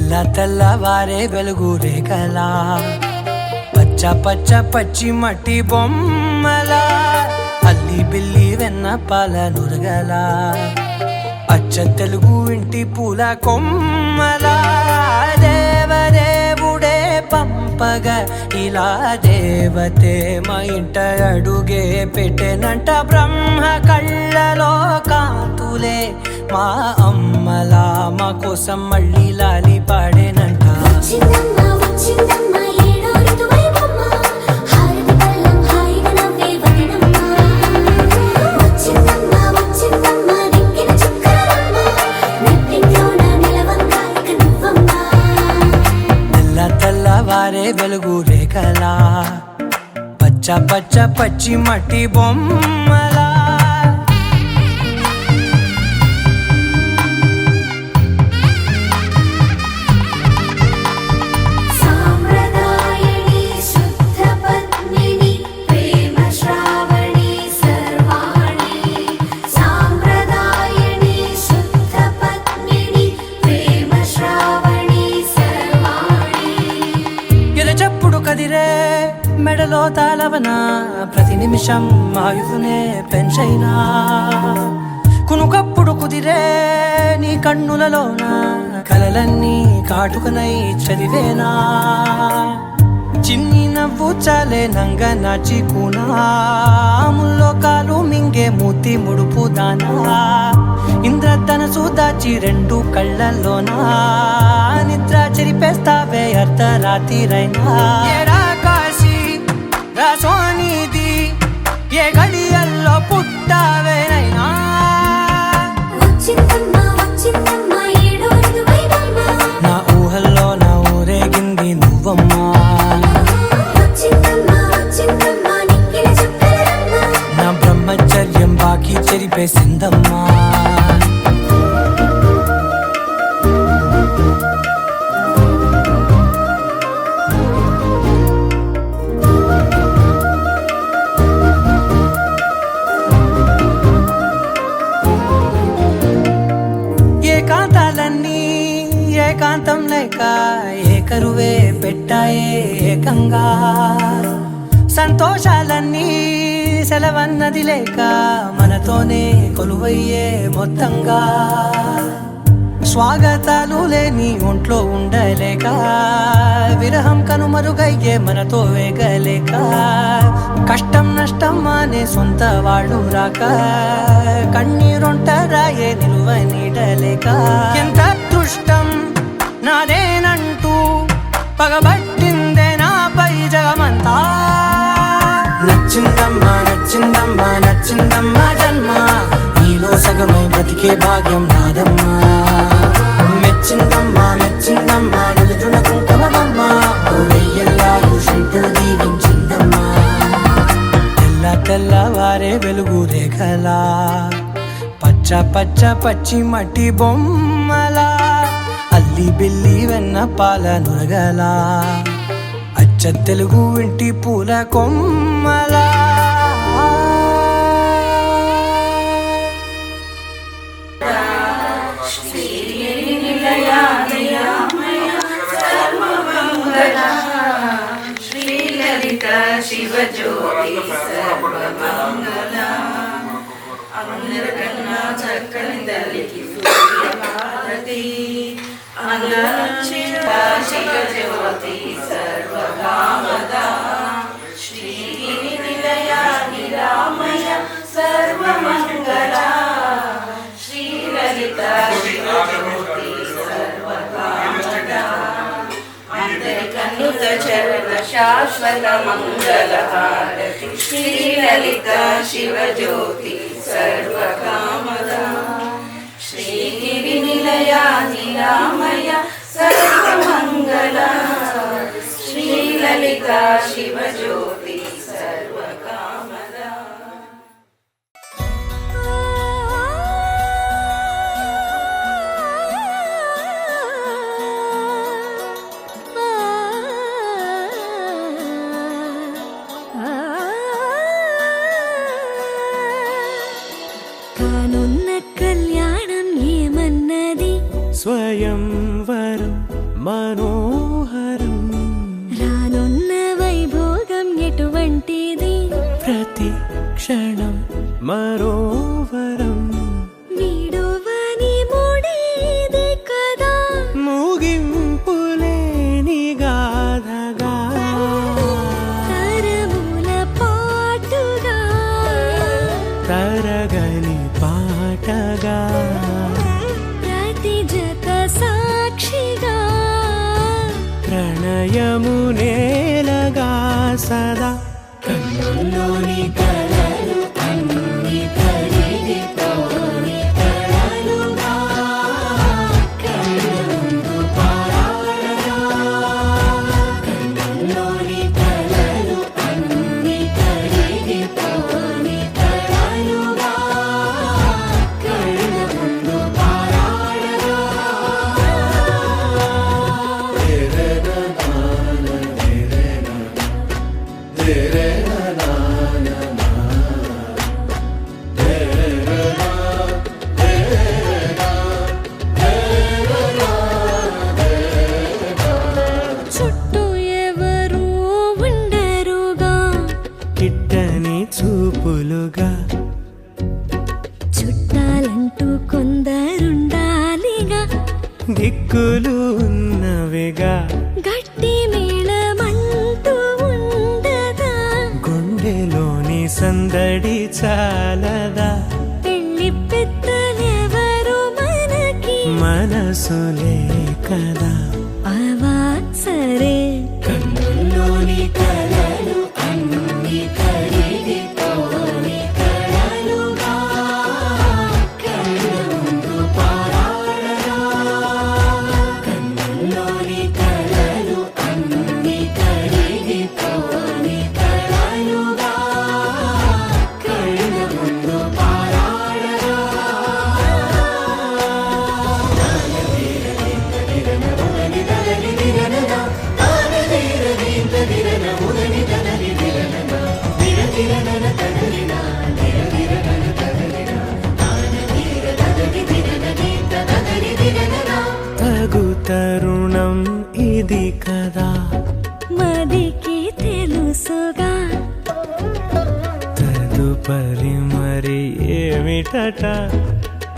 తెల్లవారే వెలుగు రేఖలా పచ్చ పచ్చ పచ్చి మట్టి బొమ్మలా అల్లి బిల్లి వెన్న పాల నురగలా అచ్చ తెలుగు ఇంటి పూల కొమ్మలా దేవదేవుడే పంపగ ఇలా దేవతే మా ఇంట అడుగే పెట్టెనంట బ్రహ్మ కళ్ళలో కాంతులే మా అమ్మలా మా కోసం మళ్ళీ లాలి పాడేనంట తెల్లవారే వెలుగు రేఖలా పచ్చ పచ్చ పచ్చి మట్టి బొమ్మలా కదిరే మెడలో తాళవన ప్రతి నిమిషం ఆయుధునే పెంచైనా కునుకప్పుడు కుదిరే నీ కన్నులలోన కలలన్నీ కాటుకనై చదివేనా చిన్ని నవ్వు చాలే నంగ నాచి కూనాముల్లో కాలు మింగే మూతి ముడుపు దానా ఇంద్రధనసు దాచి రెండు కళ్ళల్లోనా నిద్ర చెరిపేస్తావే అర్ధరాత్రిరైనా ఏడా కాశీ రాసోనిది ఏ గడియల్లో పుట్టావేనైనా నా ఊహల్లో నా ఊరేగింది నువ్వమ్మా నా బ్రహ్మచర్యం బాకీ చెరిపేసిందమ్మా ఏకాంతాలన్నీ ఏకాంతం లేక ఏకరువే పెట్టాయే ఏకంగా సంతోషాలన్నీ సెలవన్నది లేక మనతోనే కొలువయ్యే మొత్తంగా స్వాగతాలు లేని ఒంట్లో ఉండలేక విరహం కనుమరుగయ్యే మనతో వేగలేక కష్టం నష్టం అనే సొంత వాళ్ళు రాక కన్నీరొంటరాయే నిలువ నీడలేక ఎంత అదృష్టం నాదేనంటూ పగబట్టిందే నాపై జగమంతా నచ్చిందమ్మా నచ్చిందమ్మా నచ్చిందమ్మా జన్మ నీలో సగమై బ్రతికే భాగ్యం నాదమ్మా మెచ్చిందమ్మా మెచ్చిందమ్మా నిలుచున కుంకుమమ్మా వెయ్యల్లా శిల్పులు దీవించిందమ్మా తెల్లవారే వెలుగు రేఖలా పచ్చ పచ్చ పచ్చి మట్టి బొమ్మలా అల్లి బిల్లి వెన్న పాల నురగలా అచ్చ తెలుగు ఇంటి పూల కొమ్మలా శివజ్యోతి సర్వమంగళ అందరికన్నా చక్కని తల్లికి సూర్యభారతి శివజ్యోతి సర్వకామద శ్రీగిరి నిలయ నిరామయ సర్వమంగళ శ్రీలలిత శివజ్యోతి సర్వకామద అందరికన్నుత చరణ శాశ్వత మంగళ హారతి శ్రీలలిత శివజ్యోతి సర్వకామద శ్రీగిరి నిలయ నిరామయ సర్వమంగళ శ్రీలలిత శివజ్యోతి సర్వకామద కానున్న కళ్యాణం ఏమన్నది స్వయంవరం మనోహరం రానున్న వైభోగం ఎటువంటిది ప్రతి క్షణం మరోవరం వీడువని ముడిది కదా ముగింపులేని గాథగా తరముల పాటుగా తరగని పాటగా ప్రతి జత సాక్షిగా ప్రణయము నేలగా సదా కన్నుల్లోని కలలు అన్ని కరిగిపోని కలలుగా కళ్ళ ముందు పారాడగా కన్నుల్లోని కలలు అన్ని కరిగిపోని కలలుగా కళ్ళ ముందు పారాడగా చుట్టూ ఎవరు ఉండరుగా కిట్టని చూపులుగా చుట్టాలంటూ కొందరుండాలిగా దిక్కులు ఉన్నవిగా గట్టి మేళమంటూ ఉండదా గుండెలోని సందడి చాలదా పెళ్లి పెద్దలెవరు మనకి మనసులే కదా అవా సరే కన్నుల్లోని కలలు అన్ని కరిగిపోని కలలుగా కళ్ళ ముందు పారాడగా కన్నుల్లోని కలలు అన్ని కరిగిపోని కలలుగా కళ్ళ ముందు పారాడగా తగు తరుణం ఇది కదా మదికి తెలుసుగా తదుపరి మరి ఏమిటట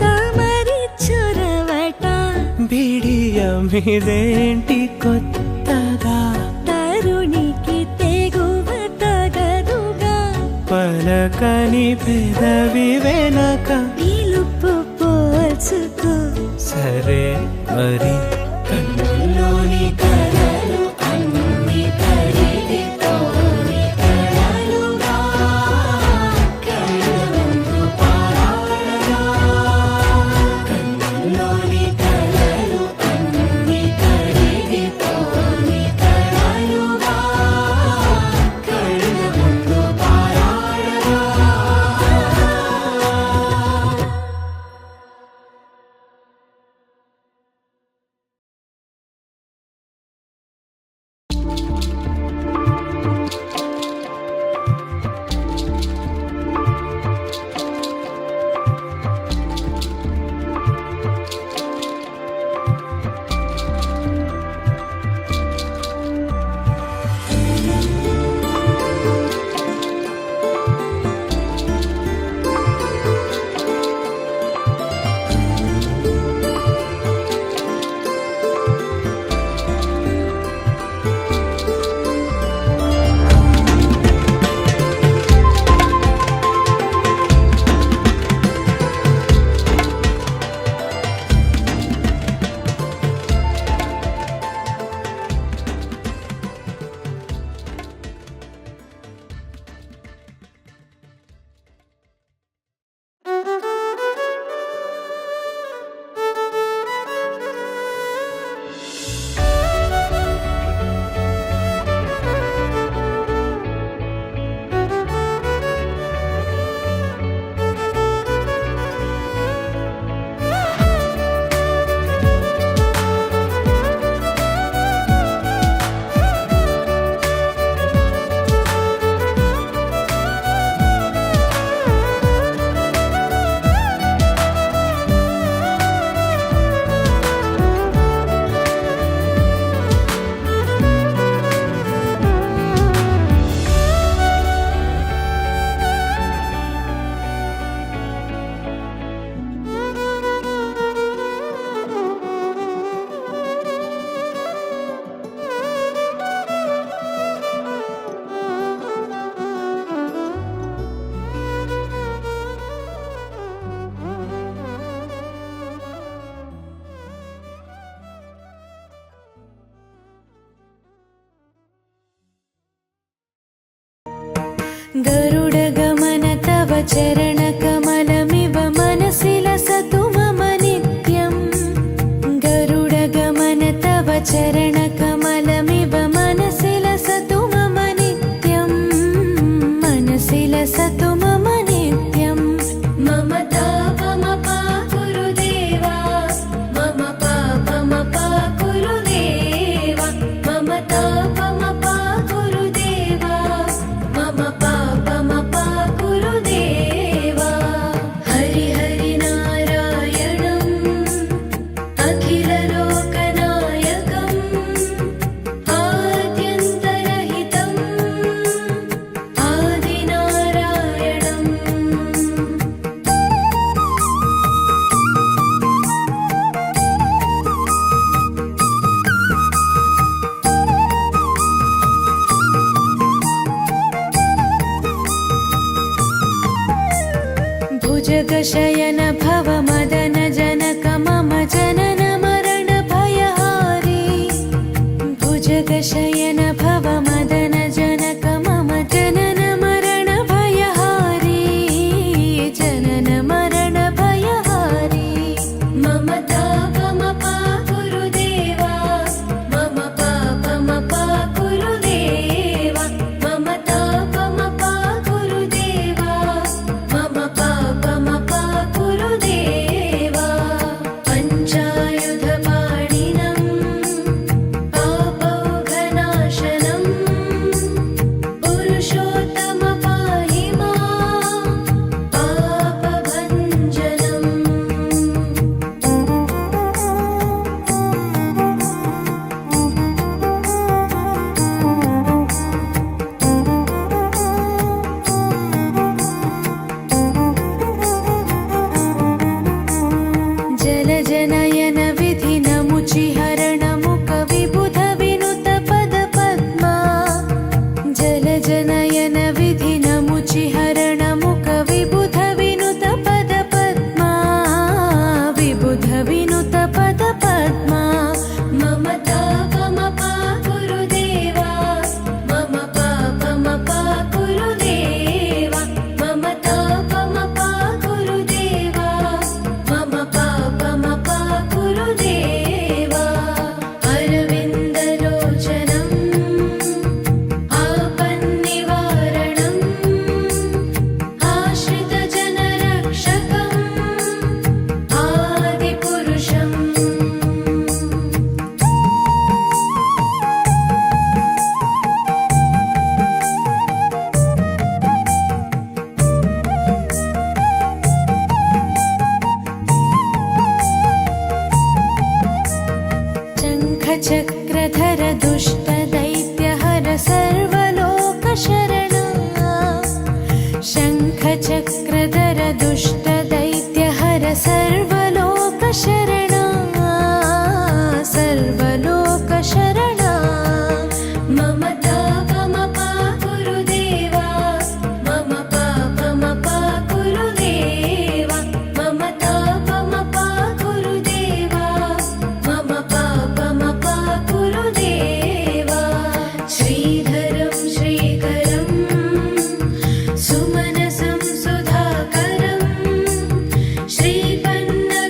తమరి చొరవట బిడియమిదేంటి కొత్తగా తరుణికి తెగువ తగదుగా పలకని పెదవి వెనక పిలుపు పోల్చుకో సరే మరి కన్నుల్లోని కలలు అన్ని కరిగిపోని కలలుగా కళ్ళ ముందు పారాడగా కన్నుల్లోని కలలు అన్ని కరిగిపోని కలలుగా కళ్ళ ముందు పారాడగా गरुडगमन तव चरणकमलमिव मनसि लसतु मम नित्यम् गरुडगमन तव चरणकमलमिव मनसि लसतु मम नित्यम् मनसि लसतु मम नित्यम् मम तापमपा गुरुदेवा मम पापमपा गुरुदेवा मम तापमपा गुरुदेवा मम पापमपा गुरुदेवा हरि हरि नारायणम् अखिललोकनायकम् आद्यन्तरहितम् आदिनारायणम् भुजगशयन भव मदन जनक मम जनन मरण भयहारी भुजगशयन भव मदन जनक मम जनन मरण भयहारी जनन मरण भयहारी मम तापमपा गुरुदेवा मम पापमपा गुरुदेवा मम तापमपा गुरुदेवा मम पापमपा गुरुदेवा पञ्चायुधपाणिनम् पापौघनाशनम् पुरुषोत्तम पाहि मां पापभञ्जनम् जलजनयन विधिनमुचिहरण मुख विबुध विनुत पद पद्मा जलजनयन विधिनमुचिहरण मुख विबुध विनुत पद पद्मा विबुध विनुत पद पद्मा मम तापमपा गुरुदेवा मम पापमपा गुरुदेवा मम तापमपा गुरुदेवा मम पापमपा गुरुदेवा अरविन्दलोचनम् आपन्निवारणम् आश्रितजनरक्षकम् आदिपुरुषम् शङ्खचक्रधर दुष्टदैत्यहर सर्वलोकशरणा शङ्खचक्रधर दुष्टदैत्यहर सर्वलोकशरणा सर्वलोकशरणा मम तापमपा गुरुदेवा मम पापमपा गुरुदेवा मम तापमपा गुरुदेवा मम पापमपा गुरुदेवा श्रीधरं श्रीकरं सुमनसं सुधाकरं श्रीपन्नगशायिनं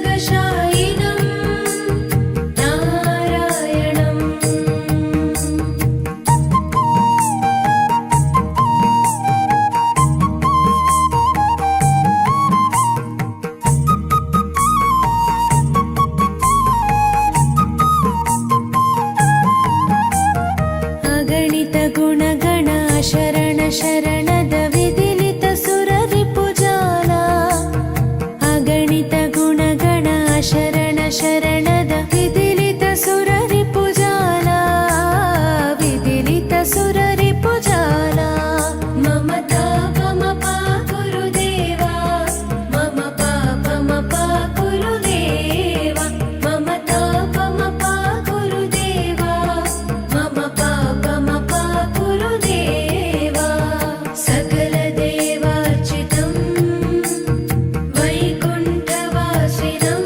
नारायणम् अगणित गुणगण शरण शरणद विदिलित सुररिपुजाला अगणित गुणगण शरण शरणद विदिलित सुररिपुजाला विदिलित सुररिपुजाला मम तापमपा गुरुदेवा मम पापमपा गुरुदेवा मम तापमपा गुरुदेवा मम पापमपा गुरुदेवा सकलदेवार्चितं वैकुण्ठवासिनं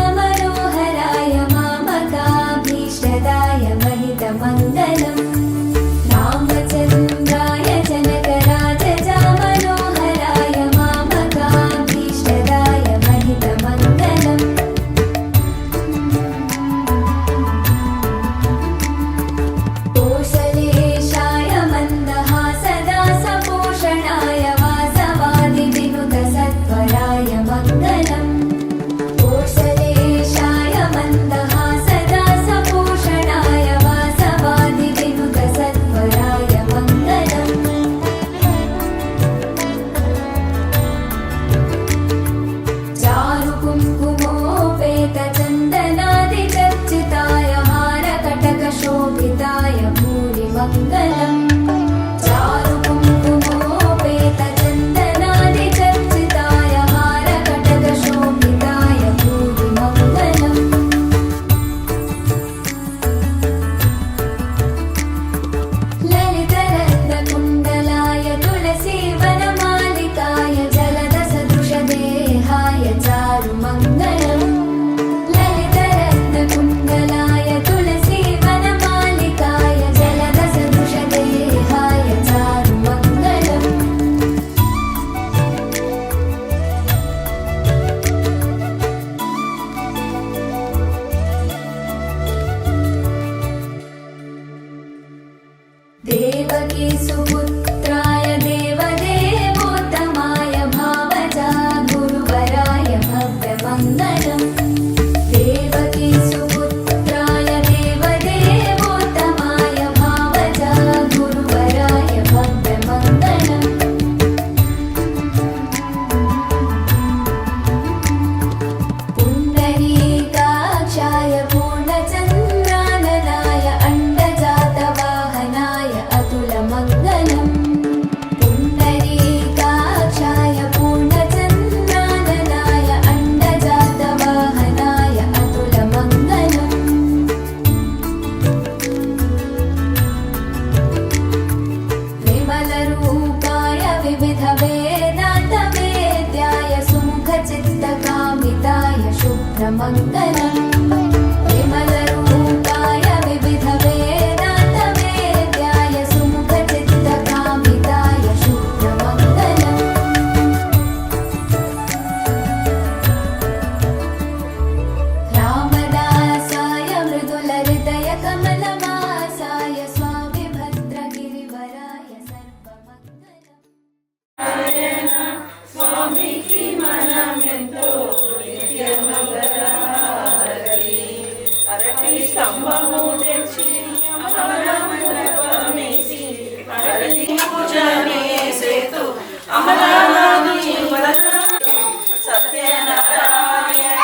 जनकराजजामनोहराय मामकाभीष्टदाय महितमङ्गलम् रामचन्द्राय जनकराजजामनोहराय मामकाभीष्टदाय महितमङ्गलम् कोशलेशाय मन्दहासदासपोषणाय वासवादिविनुतसत्वराय मङ्गलम् कोशलेशाय मन्दहासदासपोषणाय वासवादिविनुतसत्वराय मङ्गलम् चारुकुङ्कुमोपेतचन्दनादिचर्चिताय हारकटकशोभिताय भूरिमङ्गलम् चारुकुङ्कुमोपेतचन्दनादिचर्चिताय हारकटकशोभिताय भूरिमङ्गलम् ललितरत्नकुण्डलाय तुलसीवनमालिकाय जलदसदृशदेहाय चारुमङ्गलम् ललितरत्नकुण्डलाय तुलसीवनमालिकाय जलदसदृशदेहाय चारुमङ्गलम् देवकी सुपुत्राय देवदेवोत्तमाय भावजा गुरुवराय भव्यमङ्गलम् देवकी सुपुत्राय देवदेवोत्तमाय भावजा गुरुवराय भव्यमङ्गलम् पुण्डरीकाक्षाय पूर्णचन्द्राननाय अण्डजातवाहनाय अतुलमङ्गलम् पुण्डरीकाक्षाय पूर्णचन्द्राननाय अण्डजातवाहनाय अतुलमङ्गलम् विमलरूपाय विविधवेदान्तवेद्याय सुमुखचित्तकामिताय शुभ्रमङ्गलम् विमलरूपाय विविधवेदान्तवेद्याय सुमुखचित्तकामिताय शुभ्रमङ्गलम् रामदासाय मृदुलहृदयकमलवासाय स्वामी भद्रगिरिवराय सर्वमङ्गलम् స్వామికి మనమెంతో నిత్యమంగళహారతి అరటి స్తంభము తెచ్చి అమరమండపమేసి అరటి పూజనే సేతు అమరావతి సత్యనారాయణ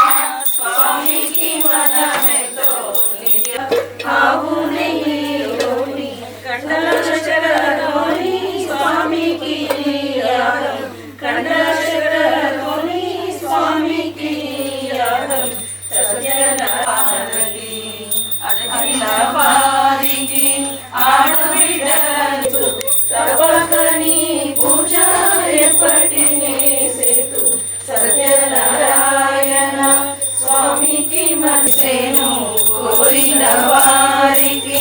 స్వామికి మనమెంతో నిత్య ఆవు నెయ్యిలోని కండలచరలోని స్వామికి యాగం కండలచరలోని స్వామికి యాగం సత్యనారాయణి అడవిల వారికి ఆడబిడ్డలు తప్పకని పూజ ఎప్పటినీ సేతు సత్యనారాయణ స్వామికి మనసేను కోరిన వారికి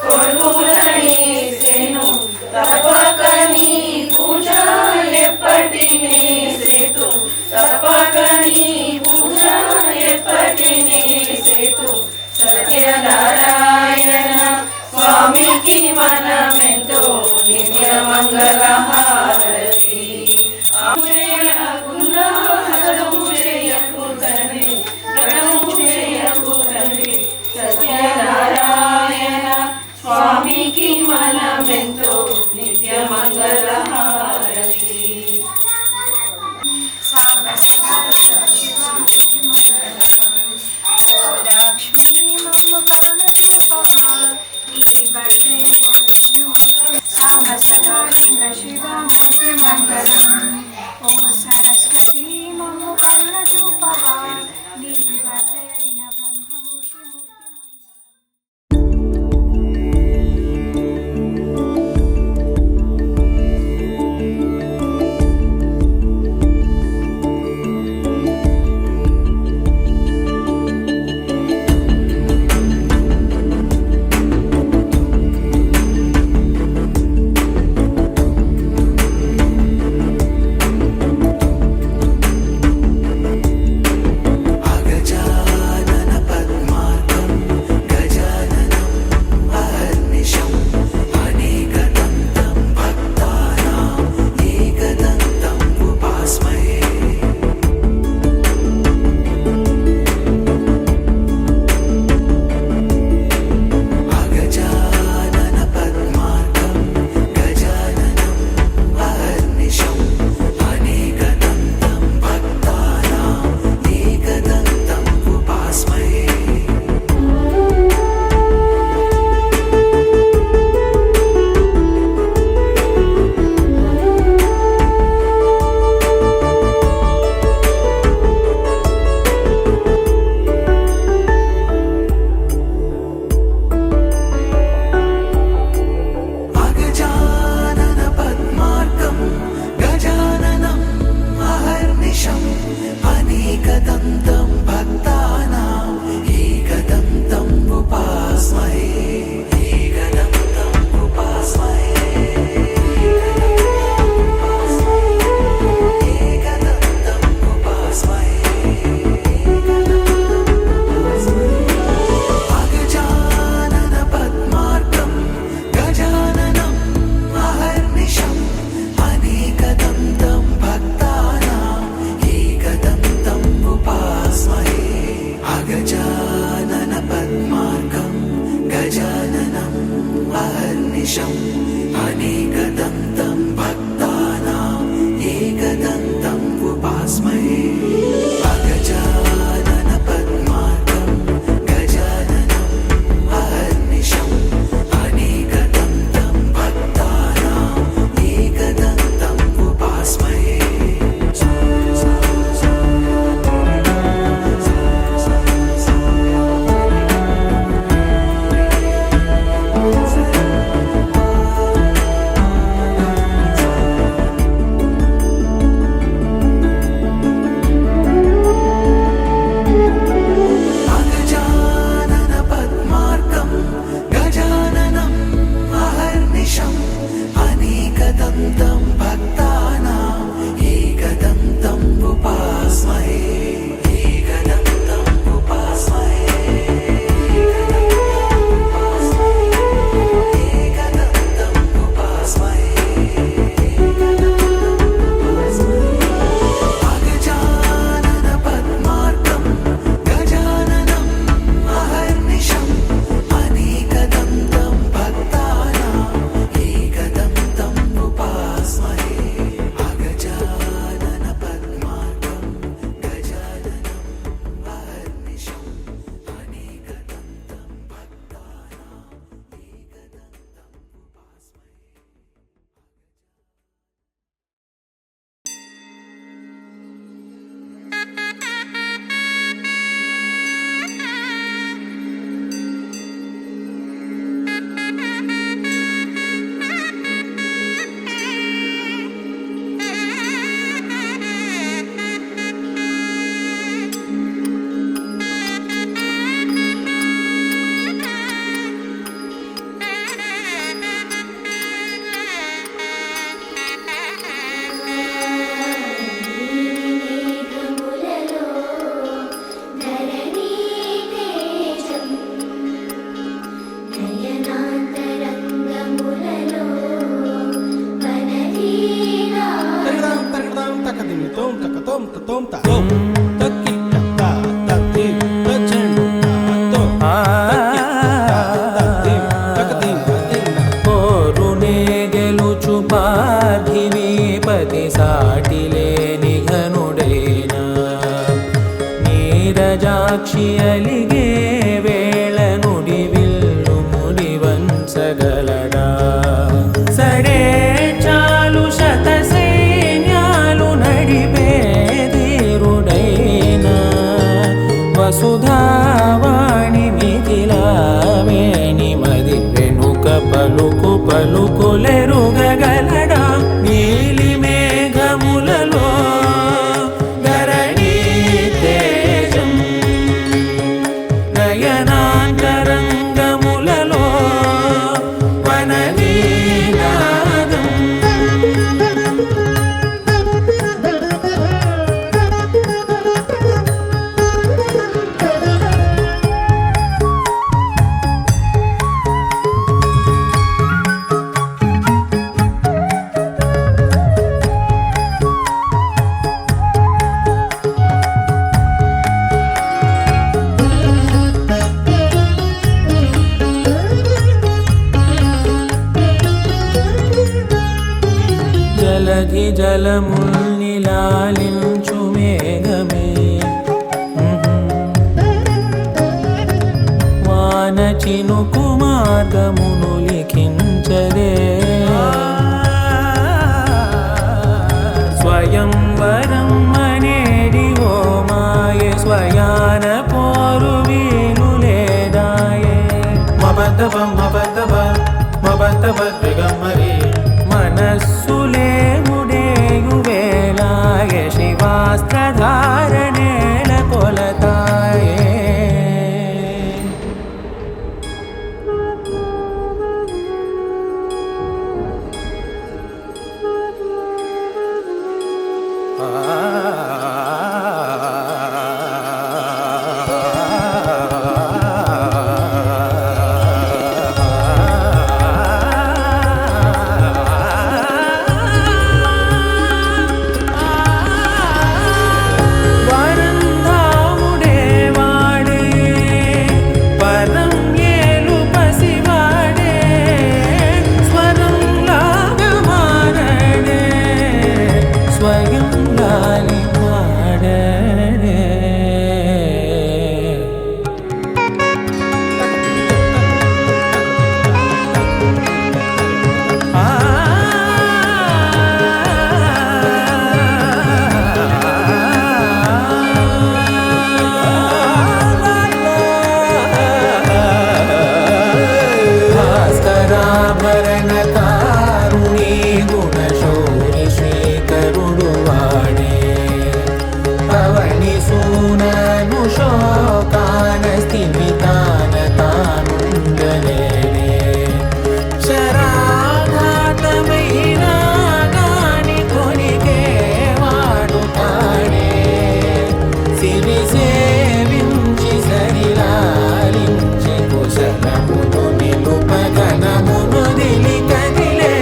కొడుకులని సేను తప్పకని పూజ ఎప్పటినీ సేతు తప్పకని పూజ ఎప్పటినీ సేతు సత్యనారాయణ స్వామికి మనమెంతో నిత్య మంగళహారతి సత్యనారాయణ స్వామికి మనమెంతో నిత్య మంగళహారతి లక్ష్మీ మమ్మ కరుణ చూపవా నీ బట్టే సాంబ సదా లింగ శివమూర్తి మంగళం ఓం సరస్వతి మమ్మ కరుణ చూపవా నీ బట్టే బ్రహ్మమూర్తి పోరునే గెలుచు పార్థివీపతి సాటిలేని ఘనుడైనా నీరజాక్షి అలిగే వేళ నుడి విల్లు ముడి వంచగలడా సడే చాలు శత సైన్యాలు నడిపే ధీరుడైనా వసుధావాణి మిథిలావేణి మది వెనుక పలుకు పలుకులెరుగగలడా నీలి మేఘములలో ధరణీ తేజం నయనాంతరంగములలో వననీనాదం జలధి జలముల్నిలాలించు మేఘమే వాన చినుకు మార్గమును లిఖించదే స్వయంవరం అనేడి ఓ మాయే స్వయాన పోరు వీలు లేదాయే మబద్దబ మబద్దబ మబద్దబ దిగమ్మరి మనస్సులే ముడేయు వేళాయ శివాస్త్రధారణేళ కొలతాయే వరంధాముడే వాడే పరం ఏలు పసివాడే స్వరం లాగమానడే స్వయం లాలి పాడడే భాస్కరాభరణ కారుణీ గుణశౌరి శ్రీకరుడు వాడే పవని సూనను శోకాన స్థిమితాన తానుండలేడే శరాఘాతమైనా గాని కొనికే వాడు కాడే సిరి సేవించి సరిలాలించి కుశలమును నిలుపగనమును దిలి కదిలే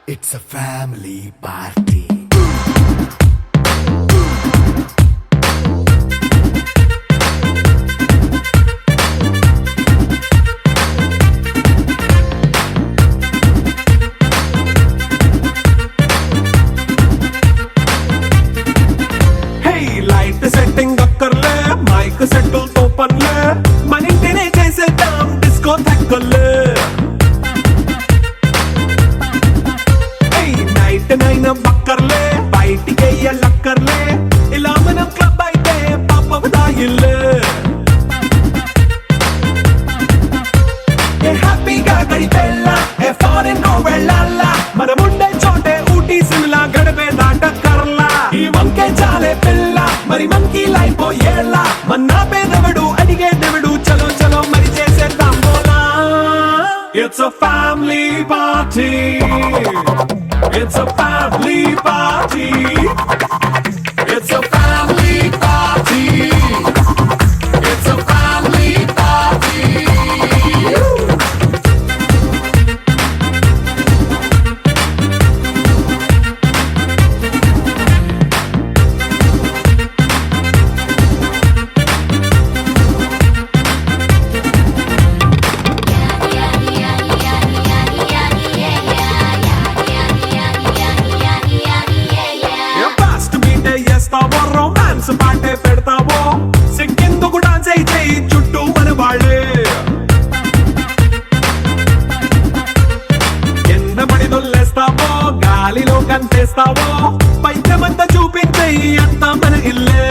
It's a family party. Hey, light setting అక్కర్లే మైక్ సెట్టులతో పనులే మన ఇంటినే చేసేద్దాం డిస్కో తగ్గలే నైనా బక్కర్లే బయటికెయ్యలక్కర్లే ఇలా మనం క్లబ్ అయితే పాపదాయిల్లే ఏ హ్యాపీగా గడిపెళ్ళా ఏ ఫారెన్ నో వెళ్ళాలా మనముండే చోటే ఊటీ సిమ్లా గడిపే దాటక్కర్లా ఈ వంకే చాలే పిల్ల మరి మంకీ లైఫ్ ఏళ్ళ మన్నా పేదవడు అడిగేదెవడు చలో చలో మరి చేసేద్దాం బోలా It's a family party. It's a family party. It's a family party. It's a family party. Romance పాటే పెడతావో సిక్కిందుకు డాన్స్ అయితే చుట్టూ మన వాళ్ళే కింద పడి దొల్లేస్తావో గాలిలో కంటేస్తావో పైద్యమంతా చూపించే అంతా మన ఇల్లే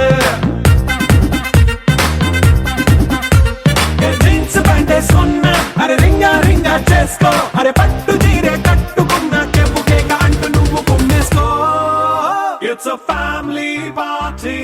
జీన్స్ ప్యాంటేసుకున్నా అరే రింగా రింగా చేసుకో అరే పట్టు చీరే కట్టుకున్నా చెప్పు కేక అంటూ నువ్వు కుమ్మేసుకో It's a family party.